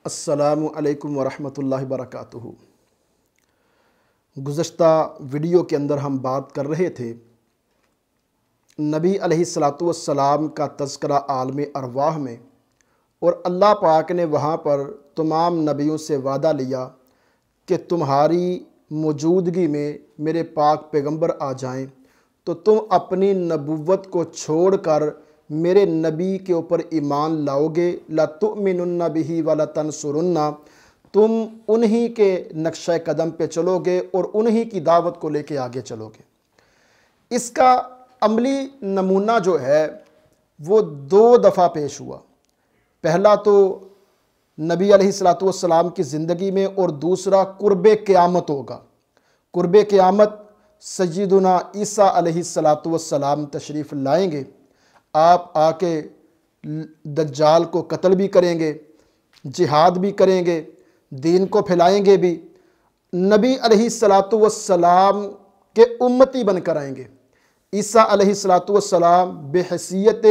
अस्सलामु अलैकुम वरहमतुल्लाहि वबरकातुहू। गुज़श्ता वीडियो के अंदर हम बात कर रहे थे नबी अलैहिस्सलातु वस्सलाम का तज़किरा आलम अरवाह में, और अल्लाह पाक ने वहाँ पर तमाम नबियों से वादा लिया कि तुम्हारी मौजूदगी में मेरे पाक पैगंबर आ जाएं तो तुम अपनी नबुव्वत को छोड़कर मेरे नबी के ऊपर ईमान लाओगे। ला तुमिनुन्ना बिही वला तंसुरुन्ना, तुम उन्हीं के नक्शे कदम पे चलोगे और उन्हीं की दावत को लेके आगे चलोगे। इसका अमली नमूना जो है वो 2 दफ़ा पेश हुआ। पहला तो नबी अलैहिस्सलातु वस्सलाम की ज़िंदगी में, और दूसरा कुर्बे क़यामत होगा। कुर्बे क़यामत सय्यदुना ईसा अलैहिस्सलातु वस्सलाम तशरीफ़ लाएंगे। आप आके दज्जाल को कत्ल भी करेंगे, जिहाद भी करेंगे, दीन को फैलाएंगे भी। नबी अलैहिस्सलातु वस्सलाम के उम्मती बनकर आएंगे। ईसा अलैहिस्सलातु वस्सलाम बेहैसियत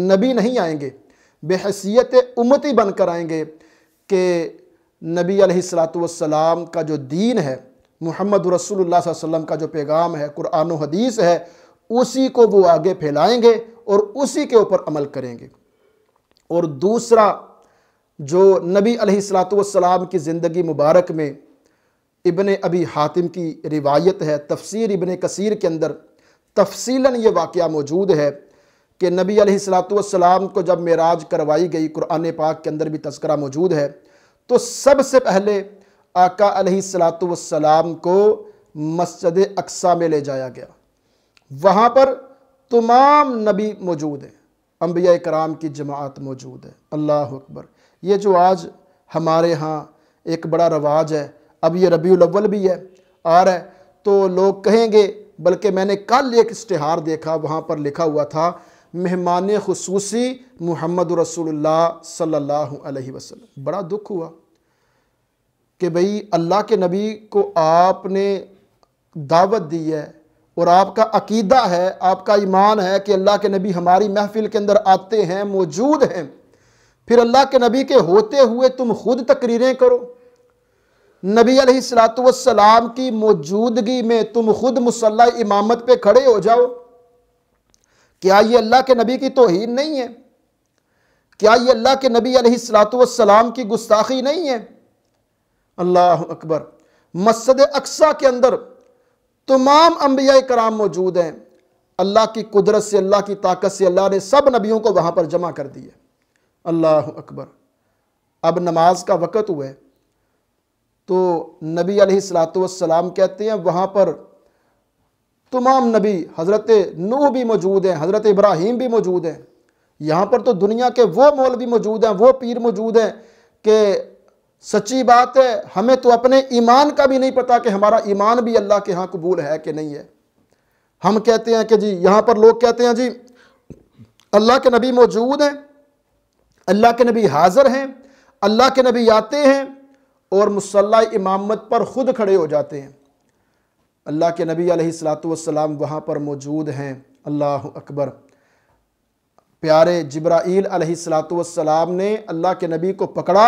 नबी नहीं आएंगे, बेहैसियत उम्मती बनकर आएंगे कि नबी अलैहिस्सलातु वस्सलाम का जो दीन है, मुहम्मद रसूलुल्लाह सल्लल्लाहु अलैहि वसल्लम का जो पैगाम है, कुरान और हदीस है, उसी को वो आगे फैलाएंगे और उसी के ऊपर अमल करेंगे। और दूसरा जो नबी अलैहिस्सलातु वस्सलाम की ज़िंदगी मुबारक में इब्ने अबी हातिम की रिवायत है, तफसीर इब्ने कसीर के अंदर तफसीलन ये वाक़या मौजूद है कि नबी अलैहिस्सलातु वस्सलाम को जब मेराज करवाई गई, कुरान पाक के अंदर भी तज़किरा मौजूद है, तो सबसे पहले आका अलैहिस्सलातु वस्सलाम को मस्जिद अक्सा में ले जाया गया। वहाँ पर तमाम नबी मौजूद हैं, अंबिया कराम की जमात मौजूद है। अल्लाह अकबर। ये जो आज हमारे यहाँ एक बड़ा रवाज है, अब ये रबीउल अव्वल भी है आ रहा है, तो लोग कहेंगे, बल्कि मैंने कल एक इश्तिहार देखा, वहाँ पर लिखा हुआ था मेहमान खुसूसी मुहम्मद रसूलुल्लाह सल्लल्लाहु अलैहि वसल्लम। बड़ा दुख हुआ कि भाई अल्लाह के नबी को आपने दावत दी है और आपका अकीदा है, आपका ईमान है कि अल्लाह के नबी हमारी महफिल के अंदर आते हैं, मौजूद हैं, फिर अल्लाह के नबी के होते हुए तुम खुद तकरीरें करो। नबी अलैहिस्सलातु वस्सलाम की मौजूदगी में तुम खुद मुसल्ला इमामत पे खड़े हो जाओ। क्या ये अल्लाह के नबी की तौहीन नहीं है? क्या ये अल्लाह के नबी अलैहिस्सलातु वस्सलाम की गुस्ताखी नहीं है? अल्लाह अकबर। मस्जिद अक्सा के अंदर तमाम अंबिया कराम मौजूद हैं। अल्लाह की कुदरत से, अल्लाह की ताकत से अल्लाह ने सब नबियों को वहाँ पर जमा कर दिया। अल्लाह अकबर। अब नमाज का वक़्त हुआ है तो नबी अलैहिस्सलातु वस्सलाम कहते हैं वहाँ पर तमाम नबी, हज़रत नूह भी मौजूद हैं, हज़रत इब्राहीम भी मौजूद हैं। यहाँ पर तो दुनिया के वो मौलवी मौजूद हैं, वो पीर मौजूद हैं कि सच्ची बात है हमें तो अपने ईमान का भी नहीं पता कि हमारा ईमान भी अल्लाह के यहाँ कबूल है कि नहीं है। हम कहते हैं कि जी, यहाँ पर लोग कहते हैं जी अल्लाह के नबी मौजूद हैं, अल्लाह के नबी हाजिर हैं, अल्लाह के नबी आते हैं और मुसल्ला इमामत पर खुद खड़े हो जाते हैं। अल्लाह के नबी अलैहिस्सलातु वस्सलाम वहाँ पर मौजूद हैं। अल्लाह अकबर। प्यारे जिब्राईल अलैहिस्सलातु वस्सलाम ने अल्लाह के नबी को पकड़ा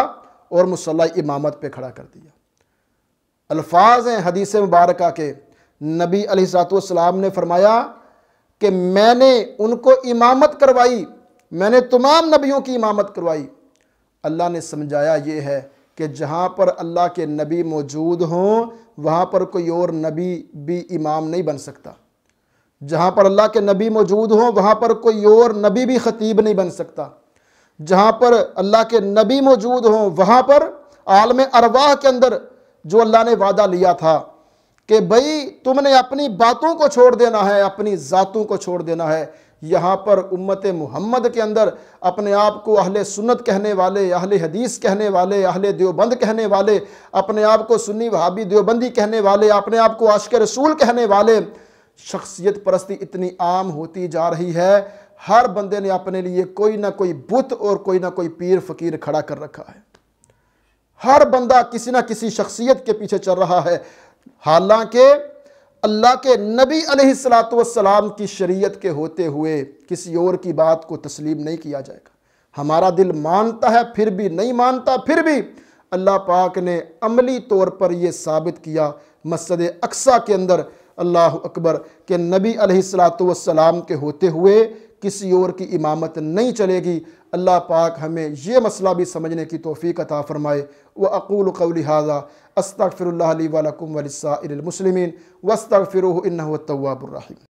और मुसल्ला इमामत पे खड़ा कर दिया। अल्फाज हैं हदीस मुबारका के, नबी अलैहिस्सलातु वस्सलाम ने फरमाया कि मैंने उनको इमामत करवाई, मैंने तमाम नबियों की इमामत करवाई। अल्लाह ने समझाया ये है कि जहाँ पर अल्लाह के नबी मौजूद हों वहाँ पर कोई और नबी भी इमाम नहीं बन सकता। जहाँ पर अल्लाह के नबी मौजूद हों वहाँ पर कोई और नबी भी खतीब नहीं बन सकता। जहाँ पर अल्लाह के नबी मौजूद हों वहाँ पर आलम अरवाह के अंदर जो अल्लाह ने वादा लिया था कि भाई तुमने अपनी बातों को छोड़ देना है, अपनी ज़ातों को छोड़ देना है। यहाँ पर उम्मत मुहम्मद के अंदर अपने आप को अहले सुन्नत कहने वाले, अहले हदीस कहने वाले, अहले देवबंद कहने वाले, अपने आप को सुन्नी वहाबी देवबंदी कहने वाले, अपने आप को आशिक रसूल कहने वाले, शख्सियत परस्ती इतनी आम होती जा रही है। हर बंदे ने अपने लिए कोई ना कोई बुत और कोई ना कोई पीर फकीर खड़ा कर रखा है। हर बंदा किसी ना किसी शख्सियत के पीछे चल रहा है। हालांकि अल्लाह के नबी अलैहिस्सलातु वस्सलाम की शरीयत के होते हुए किसी और की बात को तस्लीम नहीं किया जाएगा। हमारा दिल मानता है फिर भी नहीं मानता, फिर भी अल्लाह पाक ने अमली तौर पर यह साबित किया मस्जिद अक्सा के अंदर, अल्लाह अकबर, कि नबी अलैहिस्सलातु वस्सलाम के होते हुए किसी और की इमामत नहीं चलेगी। अल्लाह पाक हमें ये मसला भी समझने की तौफीक अता फरमाए। व अक़ूलु क़ौली हाज़ा अस्तग़फ़िरुल्लाह ली व लकुम व लिस्साइरिल मुस्लिमीन वस्तग़फ़िरूहु इन्नहु हुवत तव्वाबुर रहीम।